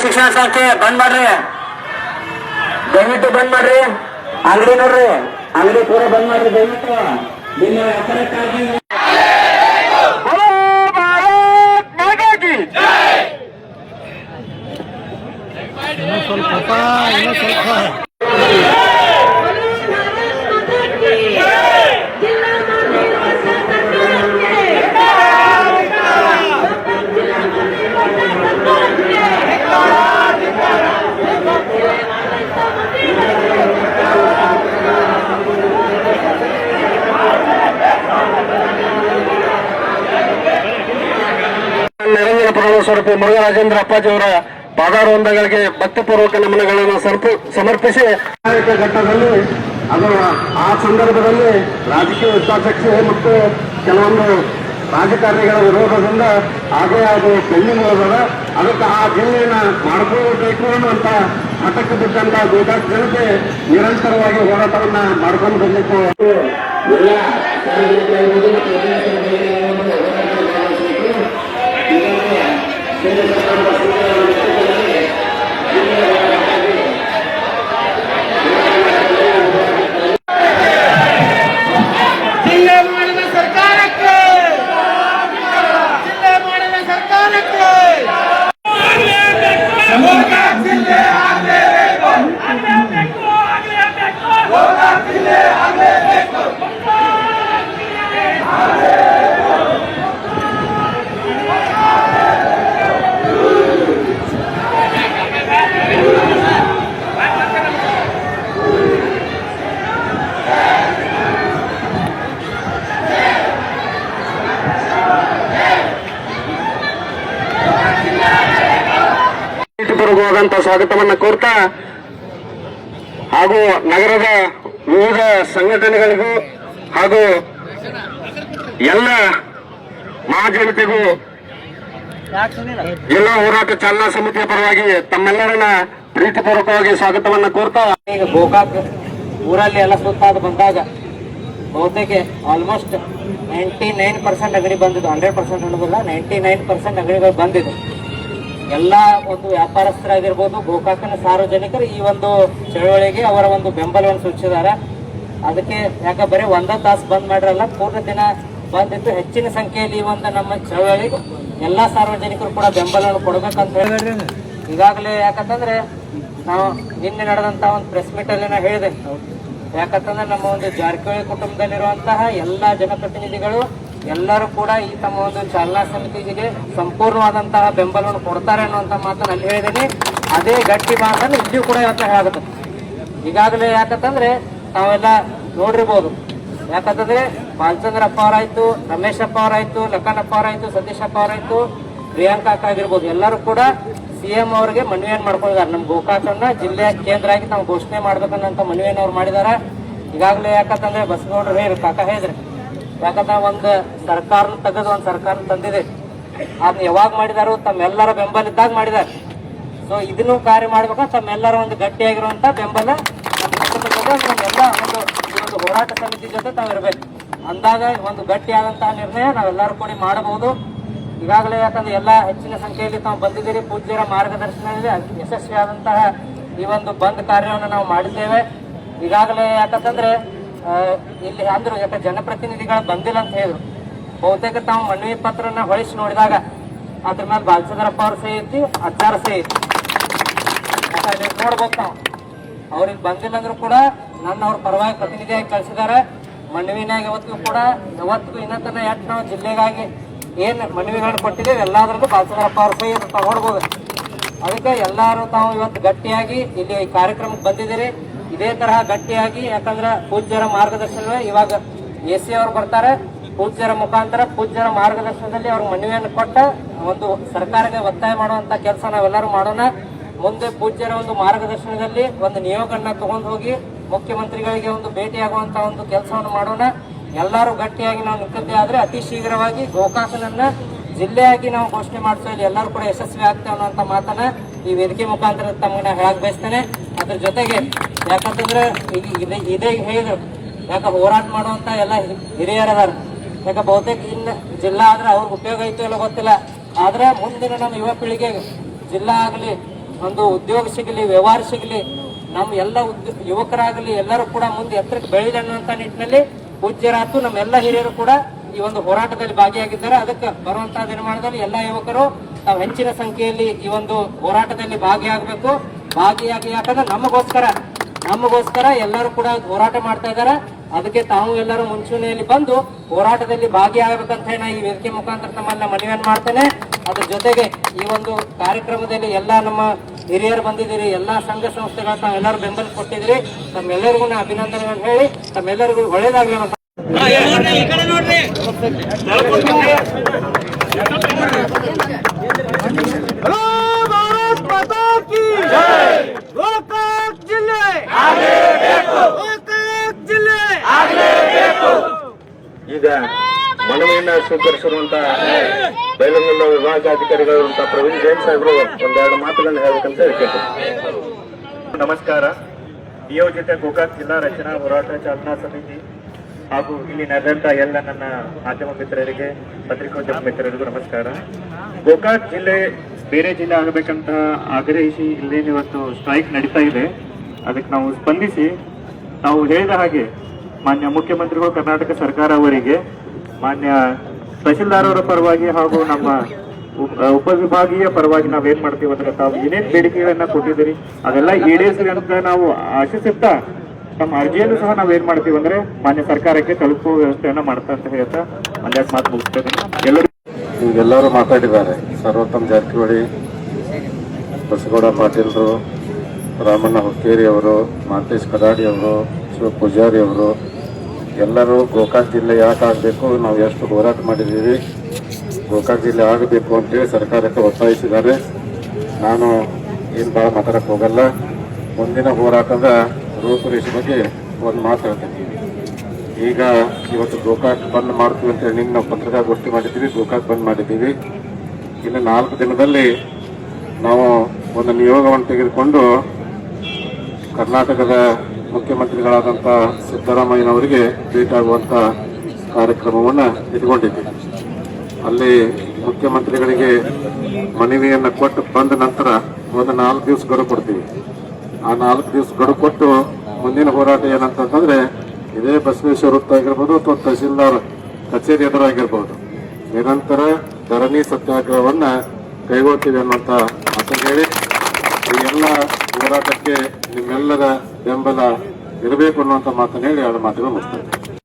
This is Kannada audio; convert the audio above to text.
ಶಿಕ್ಷಣ ಸಂಸ್ಥೆ ಬಂದ್ ಮಾಡ್ರಿ, ದಯವಿಟ್ಟು ಬಂದ್ ಮಾಡ್ರಿ. ಅಂಗಡಿ ನೋಡ್ರಿ, ಅಂಗಡಿ ಪೂರ ಬಂದ್ ಮಾಡ್ರಿ ದಯವಿಟ್ಟು. ನಿಮ್ಮ ವ್ಯಾಪಾರಕ್ಕಾಗಿ ನಿರಂಜನ ಪರಮೇಶ್ವರ ಮುರುಘರಾಜೇಂದ್ರ ಅಪ್ಪಾಜಿ ಅವರ ಪಾದಾರವಂದಗಳಿಗೆ ಭಕ್ತಿಪೂರ್ವಕ ನಮನಗಳನ್ನು ಸಮರ್ಪಿಸಿ ಘಟ್ಟದಲ್ಲಿ ಅದು ಆ ಸಂದರ್ಭದಲ್ಲಿ ರಾಜಕೀಯ ಹಿತಾಸಕ್ತಿ ಮತ್ತು ಕೆಲವೊಂದು ರಾಜಕಾರಣಿಗಳ ವಿರೋಧದಿಂದ ಹಾಗೆ ಅದು ಪೆಂಡಿಂಗ್ ಹೋದ. ಅದಕ್ಕೆ ಆ ಜಿಲ್ಲೆಯನ್ನ ಮಾಡ್ಕೊಳ್ಬೇಕು ಅನ್ನುವಂತ ಹಠಕ್ಕೆ ಬಿಟ್ಟಂತ ಗೋಕಾಕ್ ಜನತೆ ನಿರಂತರವಾಗಿ ಹೋರಾಟವನ್ನ ಮಾಡ್ಕೊಂಡು ಬಂದಿತ್ತು. ಎಲ್ಲ ಹೋದಂತ ಸ್ವಾಗತವನ್ನ ಕೋರ್ತಾ ಹಾಗೂ ನಗರದ ವಿವಿಧ ಸಂಘಟನೆಗಳಿಗೂ ಹಾಗೂ ಎಲ್ಲ ಮಹಾಜನತೆಗೂ ಜಿಲ್ಲಾ ಹೋರಾಟ ಚಾಲನಾ ಸಮಿತಿಯ ಪರವಾಗಿ ತಮ್ಮೆಲ್ಲರನ್ನ ಪ್ರೀತಿಪೂರ್ವಕವಾಗಿ ಸ್ವಾಗತವನ್ನ ಕೋರ್ತಾ, ಈಗ ಗೋಕಾಕ್ ಊರಲ್ಲಿ ಎಲ್ಲ ಸುತ್ತಾದ ಬಂದಾಗ ಬಹುತೇಕ ಆಲ್ಮೋಸ್ಟ್ 99% ಅಂಗಡಿ ಬಂದಿದ್ದು. 100% ಅನ್ನೋದಿಲ್ಲ, 99% ಅಂಗಡಿಗಳು ಬಂದಿದೆ. ಎಲ್ಲ ಒಂದು ವ್ಯಾಪಾರಸ್ಥರಾಗಿರ್ಬೋದು, ಗೋಕಾಕನ ಸಾರ್ವಜನಿಕರು ಈ ಒಂದು ಚಳವಳಿಗೆ ಅವರ ಒಂದು ಬೆಂಬಲವನ್ನು ಸೂಚಿಸಿದ್ದಾರೆ. ಅದಕ್ಕೆ ಯಾಕೆ ಬರೀ ಒಂದೇ ತಾಸು ಬಂದ್ ಮಾಡಿರಲ್ಲ, ಪೂರ್ಣ ದಿನ ಬಂದಿದ್ದು. ಹೆಚ್ಚಿನ ಸಂಖ್ಯೆಯಲ್ಲಿ ಈ ಒಂದು ನಮ್ಮ ಚಳವಳಿಗೆ ಎಲ್ಲಾ ಸಾರ್ವಜನಿಕರು ಕೂಡ ಬೆಂಬಲವನ್ನು ಕೊಡ್ಬೇಕಂತ ಹೇಳಿ ಈಗಾಗಲೇ ಯಾಕಂತಂದ್ರೆ ನಾವು ನಿನ್ನೆ ನಡೆದಂತ ಒಂದು ಪ್ರೆಸ್ ಮೀಟ್ ಅಲ್ಲಿ ನಾ ಹೇಳಿದೆ. ಯಾಕಂತಂದ್ರೆ ನಮ್ಮ ಒಂದು ಜಾರಕಿಹೊಳಿ ಕುಟುಂಬದಲ್ಲಿರುವಂತಹ ಎಲ್ಲಾ ಜನಪ್ರತಿನಿಧಿಗಳು ಎಲ್ಲರೂ ಕೂಡ ಈ ತಮ್ಮ ಒಂದು ಚಾಲನಾ ಸಮಿತಿಗೆ ಸಂಪೂರ್ಣವಾದಂತಹ ಬೆಂಬಲವನ್ನು ಕೊಡ್ತಾರೆ ಅನ್ನುವಂತ ಮಾತನ್ನು ಅಲ್ಲಿ ಹೇಳಿದ್ದೀನಿ. ಅದೇ ಗಟ್ಟಿ ಮಾತನ್ನು ಇಲ್ಲಿಯೂ ಕೂಡ ಇವತ್ತು ಹೇಳಾಗುತ್ತೆ. ಈಗಾಗಲೇ ಯಾಕಂತಂದ್ರೆ ತಾವೆಲ್ಲ ನೋಡಿರ್ಬೋದು. ಯಾಕಂತಂದ್ರೆ ಬಾಲಚಂದ್ರಪ್ಪ ಅವರಾಯ್ತು, ರಮೇಶ್ ಅಪ್ಪ ಅವರಾಯ್ತು, ಲಕ್ಕನಪ್ಪ ಅವರಾಯ್ತು, ಸತೀಶ್ ಅಪ್ಪ ಅವರಾಯ್ತು, ಪ್ರಿಯಾಂಕಾ ಅಕ್ಕ ಆಗಿರ್ಬೋದು, ಎಲ್ಲರೂ ಕೂಡ CM ಅವರಿಗೆ ಮನವಿಯನ್ನು ಮಾಡ್ಕೊಂಡಿದ್ದಾರೆ. ನಮ್ಮ ಗೋಕಾಕನ್ನ ಜಿಲ್ಲೆಯ ಕೇಂದ್ರ ಆಗಿ ನಾವು ಘೋಷಣೆ ಮಾಡ್ಬೇಕನ್ನಂತ ಮನವಿಯನ್ನು ಅವ್ರು ಮಾಡಿದ್ದಾರೆ. ಈಗಾಗಲೇ ಯಾಕಂತಂದ್ರೆ ಬಸವಗೌಡರು ಹೇಳಿ ಕಾಕ ಹೇಳಿದ್ರೆ, ಯಾಕಂದ್ರೆ ಒಂದು ಸರ್ಕಾರ ತೆಗೆದು ಒಂದು ಸರ್ಕಾರ ತಂದಿದೆ. ಅದನ್ನ ಯಾವಾಗ ಮಾಡಿದಾರು, ತಮ್ಮೆಲ್ಲರ ಬೆಂಬಲ ಇದ್ದಾಗ ಮಾಡಿದ್ದಾರೆ. ಸೊ ಇದನ್ನು ಕಾರ್ಯ ಮಾಡ್ಬೇಕು, ತಮ್ಮೆಲ್ಲರ ಒಂದು ಗಟ್ಟಿಯಾಗಿರುವಂತ ಬೆಂಬಲ ನಮ್ಮೆಲ್ಲ ಒಂದು ಹೋರಾಟ ಸಮಿತಿ ಜೊತೆ ತಾವಿರ್ಬೇಕು. ಅಂದಾಗ ಒಂದು ಗಟ್ಟಿಯಾದಂತಹ ನಿರ್ಣಯ ನಾವೆಲ್ಲರೂ ಕೂಡಿ ಮಾಡಬಹುದು. ಈಗಾಗಲೇ ಯಾಕಂದ್ರೆ ಎಲ್ಲ ಹೆಚ್ಚಿನ ಸಂಖ್ಯೆಯಲ್ಲಿ ತಾವು ಬಂದಿದ್ದೀರಿ. ಪೂಜ್ಯರ ಮಾರ್ಗದರ್ಶನದಲ್ಲಿ ಯಶಸ್ವಿಯಾದಂತಹ ಈ ಒಂದು ಬಂದ್ ಕಾರ್ಯವನ್ನು ನಾವು ಮಾಡಿದ್ದೇವೆ. ಈಗಾಗಲೇ ಯಾಕಂತಂದ್ರೆ ಇಲ್ಲಿ ಅಂದ್ರು ಯಾಕೆ ಜನಪ್ರತಿನಿಧಿಗಳು ಬಂದಿಲ್ಲ ಅಂತ ಹೇಳಿದ್ರು. ಬಹುತೇಕ ತಾವು ಮನವಿ ಪತ್ರನ ಹೊಳಿಸಿ ನೋಡಿದಾಗ ಅದ್ರ ಮೇಲೆ ಬಾಲಚಂದ್ರಪ್ಪ ಅವ್ರ ಸಹಿ ಐತಿ, ಅಜ್ಜಾರ ಸಹಿ ಐತಿ. ನೋಡ್ಬೇಕು ನಾವು ಅವ್ರಿಗೆ ಬಂದಿಲ್ಲ ಅಂದ್ರೂ ಕೂಡ ನನ್ನ ಅವ್ರ ಪರವಾಗಿ ಪ್ರತಿನಿಧಿಯಾಗಿ ಕಳಿಸಿದ್ದಾರೆ. ಮನವಿನಾಗ ಯಾವತ್ತಿಗೂ ಇನ್ನತನ ಎಷ್ಟು ನಾವು ಜಿಲ್ಲೆಗಾಗಿ ಏನ್ ಮನವಿಗಳನ್ನು ಕೊಟ್ಟಿದ್ದೇವೆ ಎಲ್ಲಾದ್ರದ್ದು ಬಾಲಚಂದ್ರಪ್ಪ ಅವ್ರ ಸಹಿ ತಾವು ನೋಡ್ಬೋದು. ಅದಕ್ಕೆ ಎಲ್ಲರೂ ತಾವು ಇವತ್ತು ಗಟ್ಟಿಯಾಗಿ ಇಲ್ಲಿ ಈ ಕಾರ್ಯಕ್ರಮಕ್ಕೆ ಬಂದಿದ್ದೀರಿ. ಇದೇ ತರಹ ಗಟ್ಟಿಯಾಗಿ, ಯಾಕಂದ್ರೆ ಪೂಜ್ಯರ ಮಾರ್ಗದರ್ಶನ ಇವಾಗ AC ಅವರು ಬರ್ತಾರೆ. ಪೂಜ್ಯರ ಮುಖಾಂತರ ಪೂಜ್ಯರ ಮಾರ್ಗದರ್ಶನದಲ್ಲಿ ಅವ್ರ ಮನವಿಯನ್ನು ಕೊಟ್ಟ ಒಂದು ಸರ್ಕಾರಕ್ಕೆ ಒತ್ತಾಯ ಮಾಡುವಂತ ಕೆಲಸ ನಾವೆಲ್ಲರೂ ಮಾಡೋಣ. ಮುಂದೆ ಪೂಜ್ಯರ ಒಂದು ಮಾರ್ಗದರ್ಶನದಲ್ಲಿ ಒಂದು ನಿಯೋಗನ್ನ ತಗೊಂಡು ಹೋಗಿ ಮುಖ್ಯಮಂತ್ರಿಗಳಿಗೆ ಒಂದು ಭೇಟಿಯಾಗುವಂತ ಒಂದು ಕೆಲಸವನ್ನು ಮಾಡೋಣ. ಎಲ್ಲರೂ ಗಟ್ಟಿಯಾಗಿ ನಾವು ನಿಂತದ್ದೇ ಆದ್ರೆ ಅತಿ ಶೀಘ್ರವಾಗಿ ಗೋಕಾಕನನ್ನ ಜಿಲ್ಲೆಯಾಗಿ ನಾವು ಘೋಷಣೆ ಮಾಡಿಸೋಲ್ಲಿ ಎಲ್ಲರೂ ಕೂಡ ಯಶಸ್ವಿ ಆಗ್ತೇವೆ ಅನ್ನೋಂಥ ಮಾತನ್ನ ಈ ವೇದಿಕೆ ಮುಖಾಂತರ ತಮ್ಮನ್ನ ಹೇಳಕ್ ಬಯಸ್ತೇನೆ. ಅದ್ರ ಜೊತೆಗೆ ಯಾಕಂತಂದ್ರೆ ಇದೇ ಹೇಳಿದ್ರು, ಯಾಕ ಹೋರಾಟ ಮಾಡುವಂತ ಎಲ್ಲ ಹಿರಿಯರದಾರ. ಯಾಕ ಬಹುತೇಕ ಇನ್ನು ಜಿಲ್ಲಾ ಆದ್ರೆ ಅವ್ರಿಗೆ ಉಪಯೋಗ ಐತೋ ಇಲ್ಲ ಗೊತ್ತಿಲ್ಲ. ಆದ್ರೆ ಮುಂದಿನ ನಮ್ಮ ಯುವ ಪೀಳಿಗೆಗೆ ಜಿಲ್ಲಾ ಆಗಲಿ ಒಂದು ಉದ್ಯೋಗ ಸಿಗಲಿ, ವ್ಯವಹಾರ ಸಿಗಲಿ, ನಮ್ಮ ಎಲ್ಲ ಯುವಕರಾಗಲಿ ಎಲ್ಲರೂ ಕೂಡ ಮುಂದೆ ಎತ್ತರಕ್ಕೆ ಬೆಳೆಯಲಿ ಅನ್ನುವಂಥ ನಿಟ್ಟಿನಲ್ಲಿ ಪೂಜ್ಯರಾತು ನಮ್ಮೆಲ್ಲ ಹಿರಿಯರು ಕೂಡ ಈ ಒಂದು ಹೋರಾಟದಲ್ಲಿ ಭಾಗಿಯಾಗಿದ್ದಾರೆ. ಅದಕ್ಕೆ ಬರುವಂತಹ ದಿನಮಾನದಲ್ಲಿ ಎಲ್ಲ ಯುವಕರು ತಾವು ಹೆಚ್ಚಿನ ಸಂಖ್ಯೆಯಲ್ಲಿ ಈ ಒಂದು ಹೋರಾಟದಲ್ಲಿ ಭಾಗಿಯಾಗಬೇಕು. ಭಾಗಿಯಾಗಿ ಯಾಕಂದ್ರೆ ನಮಗೋಸ್ಕರ ಎಲ್ಲರೂ ಕೂಡ ಹೋರಾಟ ಮಾಡ್ತಾ ಇದ್ದಾರೆ. ಅದಕ್ಕೆ ತಾವು ಎಲ್ಲರೂ ಮುಂಚೂಣಿಯಲ್ಲಿ ಬಂದು ಹೋರಾಟದಲ್ಲಿ ಭಾಗಿಯಾಗಬೇಕಂತ ಹೇಳಿ ಈ ವೇದಿಕೆ ಮುಖಾಂತರ ತಮ್ಮನ್ನ ಮನವಿಯನ್ನು ಮಾಡ್ತೇನೆ. ಅದ್ರ ಜೊತೆಗೆ ಈ ಒಂದು ಕಾರ್ಯಕ್ರಮದಲ್ಲಿ ಎಲ್ಲ ನಮ್ಮ ಹಿರಿಯರು ಬಂದಿದ್ದೀರಿ, ಎಲ್ಲಾ ಸಂಘ ಸಂಸ್ಥೆಗಳ ತಾವೆಲ್ಲರೂ ಬೆಂಬಲ ಕೊಟ್ಟಿದ್ದೀರಿ. ತಮ್ಮೆಲ್ಲರಿಗೂ ನಾ ಅಭಿನಂದನೆಗಳನ್ನು ಹೇಳಿ ತಮ್ಮೆಲ್ಲರಿಗೂ ಒಳ್ಳೇದಾಗಲಿ ಅಂತ ಈಗ ಮನವಿಯನ್ನು ಸ್ವೀಕರಿಸಿರುವಂತಹ ಬೈಲಹೊಂಗಲ ವಿಭಾಗಾಧಿಕಾರಿಗಳಾದಂತಹ ಪ್ರವೀಣ್ ಜೈನ್ ಸಾಹೇಬರು ಒಂದೆರಡು ಮಾತುಗಳನ್ನು ಹೇಳಬೇಕಂತ ಹೇಳ್ತೇನೆ. ನಮಸ್ಕಾರ. ನಿಯೋಜಿತ ಗೋಕಾಕ್ ಜಿಲ್ಲಾ ರಚನಾ ಹೋರಾಟ ಚಾಲನಾ ಸಮಿತಿ ಹಾಗೂ ಇಲ್ಲಿ ನಡೆದಂತ ಎಲ್ಲ ನನ್ನ ಮಾಧ್ಯಮ ಮಿತ್ರರಿಗೆ, ಪತ್ರಿಕೋದ್ಯಮ ಮಿತ್ರರಿಗೂ ನಮಸ್ಕಾರ. ಗೋಕಾಕ್ ಜಿಲ್ಲೆ ಬೇರೆ ಜಿಲ್ಲೆ ಆಗಬೇಕಂತ ಆಗ್ರಹಿಸಿ ಇಲ್ಲೇನು ಇವತ್ತು ಸ್ಟ್ರೈಕ್ ನಡೀತಾ ಇದೆ. ಅದಕ್ಕೆ ನಾವು ಸ್ಪಂದಿಸಿ ನಾವು ಹೇಳಿದ ಹಾಗೆ ಮಾನ್ಯ ಮುಖ್ಯಮಂತ್ರಿಗಳು, ಕರ್ನಾಟಕ ಸರ್ಕಾರ ಅವರಿಗೆ, ಮಾನ್ಯ ತಹಶೀಲ್ದಾರ್ ಅವರ ಪರವಾಗಿ ಹಾಗೂ ನಮ್ಮ ಉಪವಿಭಾಗೀಯ ಪರವಾಗಿ ನಾವೇನ್ ಮಾಡ್ತೀವಿ ಅಂದ್ರೆ ತಾವು ಏನೇನ್ ಬೇಡಿಕೆಗಳನ್ನ ಕೊಟ್ಟಿದ್ದೀರಿ ಅದೆಲ್ಲ ಈಡೇರಿಸಿ ಅಂತ ನಾವು ಆಶಿಸುತ್ತಾ ನಮ್ಮ ಅರ್ಜಿಯನ್ನು ಸಹ ನಾವೇನ್ ಮಾಡ್ತೀವಿ ಅಂದ್ರೆ ಮಾನ್ಯ ಸರ್ಕಾರಕ್ಕೆ ತಲುಪುವ ವ್ಯವಸ್ಥೆಯನ್ನ ಮಾಡ್ತಾ ಅಂತ ಹೇಳ್ತಾ ಒಂದೆರಡು ಮಾತು ಮುಗಿಸ್ತೇನೆ. ಈಗೆಲ್ಲರೂ ಮಾತಾಡಿದ್ದಾರೆ. ಸರ್ವೋತ್ತಮ್ ಜಾರಕಿಹೊಳಿ, ಬಸಗೌಡ ಪಾಟೀಲ್ರು, ರಾಮಣ್ಣ ಹುಕ್ಕೇರಿ ಅವರು, ಮಾಂತೇಶ್ ಕದಾಡಿ ಅವರು, ಶಿವ ಪೂಜಾರಿ ಅವರು ಎಲ್ಲರೂ ಗೋಕಾಕ್ ಜಿಲ್ಲೆ ಯಾಕೆ ಆಗಬೇಕು, ನಾವು ಎಷ್ಟು ಹೋರಾಟ ಮಾಡಿದ್ದೀವಿ, ಗೋಕಾಕ್ ಜಿಲ್ಲೆ ಆಗಬೇಕು ಅಂತೇಳಿ ಸರ್ಕಾರಕ್ಕೆ ಒತ್ತಾಯಿಸಿದ್ದಾರೆ. ನಾನು ಏನು ಭಾಳ ಮಾತಾಡಕ್ಕೆ ಹೋಗಲ್ಲ. ಮುಂದಿನ ಹೋರಾಟದ ರೂಪುರೇಷೆ ಬಗ್ಗೆ ಒಂದು ಮಾತು ಹೇಳ್ತೀನಿ. ಈಗ ಇವತ್ತು ಗೋಕಾಕ್ ಬಂದ್ ಮಾಡ್ತೀವಿ ಅಂತೇಳಿ ನಿನ್ನ ಪತ್ರಿಕಾಗೋಷ್ಠಿ ಮಾಡಿದ್ದೀವಿ, ಗೋಕಾಕ್ ಬಂದ್ ಮಾಡಿದ್ದೀವಿ. ಇನ್ನು 4 ದಿನದಲ್ಲಿ ನಾವು ಒಂದು ನಿಯೋಗವನ್ನು ತೆಗೆದುಕೊಂಡು ಕರ್ನಾಟಕದ ಮುಖ್ಯಮಂತ್ರಿಗಳಾದಂಥ ಸಿದ್ದರಾಮಯ್ಯನವರಿಗೆ ಭೇಟಿಯಾಗುವಂಥ ಕಾರ್ಯಕ್ರಮವನ್ನು ಇಟ್ಕೊಂಡಿದ್ದೀವಿ. ಅಲ್ಲಿ ಮುಖ್ಯಮಂತ್ರಿಗಳಿಗೆ ಮನವಿಯನ್ನು ಕೊಟ್ಟು ಬಂದ ನಂತರ ಒಂದು 4 ದಿವಸ ಗಡುವು ಕೊಡ್ತೀವಿ. ಆ 4 ದಿವಸ ಗಡುವು ಕೊಟ್ಟು ಮುಂದಿನ ಹೋರಾಟ ಏನಂತಂದ್ರೆ ಇದೇ ಬಸವೇಶ್ವರ ವೃತ್ತ ಆಗಿರ್ಬೋದು ಅಥವಾ ತಹಶೀಲ್ದಾರ್ ಕಚೇರಿ ಎದುರಾಗಿರ್ಬೋದು ನಿರಂತರ ಧರಣಿ ಸತ್ಯಾಗ್ರಹವನ್ನ ಕೈಗೊಳ್ತೀವಿ ಅನ್ನುವಂಥ ಮಾತನ್ನು ಹೇಳಿ ಈ ಎಲ್ಲ ಹೋರಾಟಕ್ಕೆ ನಿಮ್ಮೆಲ್ಲರ ಬೆಂಬಲ ಇರಬೇಕು ಅನ್ನುವಂಥ ಮಾತನ್ನು ಹೇಳಿ 2 ಮಾತುಗಳು ಮುಗಿಸ್ತೇವೆ.